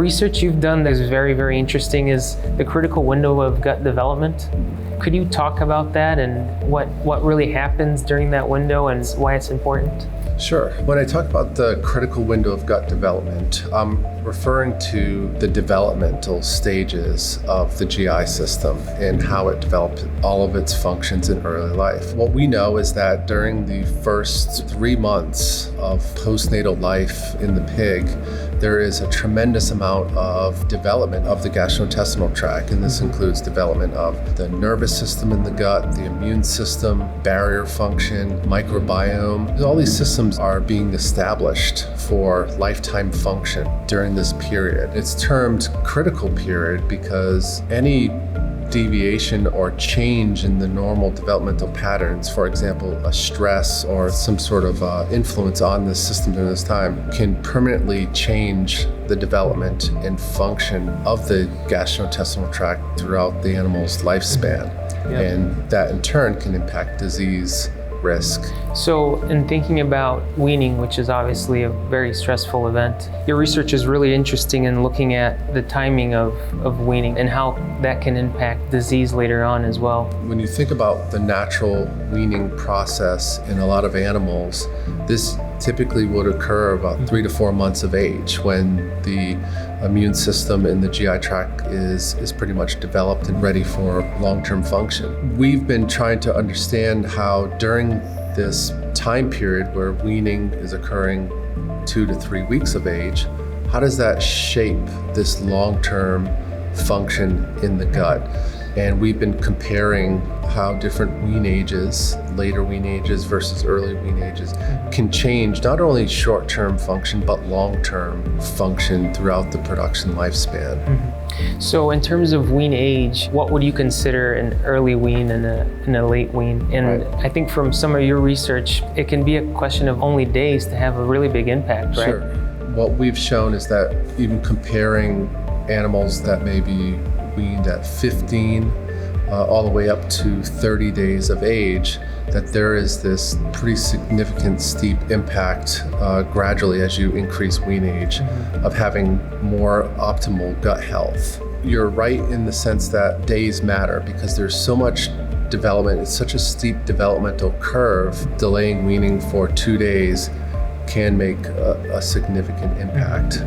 research you've done that is very, very interesting is the critical window of gut development. Could you talk about that and what really happens during that window and why it's important? Sure. When I talk about the critical window of gut development, I'm referring to the developmental stages of the GI system and how it develops all of its functions in early life. What we know is that during the first 3 months of postnatal life in the pig, there is a tremendous amount of development of the gastrointestinal tract, and this includes development of the nervous system in the gut, the immune system, barrier function, microbiome. All these systems are being established for lifetime function during this period. It's termed critical period because any deviation or change in the normal developmental patterns, for example, a stress or some sort of influence on the system during this time, can permanently change the development and function of the gastrointestinal tract throughout the animal's lifespan. Yep. And that in turn can impact disease risk. So in thinking about weaning, which is obviously a very stressful event, your research is really interesting in looking at the timing of weaning and how that can impact disease later on as well. When you think about the natural weaning process in a lot of animals, this typically would occur about 3 to 4 months of age when the immune system in the GI tract is pretty much developed and ready for long-term function. We've been trying to understand how during this time period where weaning is occurring 2 to 3 weeks of age, how does that shape this long-term function in the gut? And we've been comparing how different wean ages, later wean ages versus early wean ages, can change not only short-term function, but long-term function throughout the production lifespan. Mm-hmm. So in terms of wean age, what would you consider an early wean and a late wean? And right. I think from some of your research, it can be a question of only days to have a really big impact, right? Sure. What we've shown is that even comparing animals that may be weaned at 15 all the way up to 30 days of age, that there is this pretty significant steep impact gradually as you increase wean age of having more optimal gut health. You're right in the sense that days matter because there's so much development. It's such a steep developmental curve. Delaying weaning for 2 days can make a significant impact.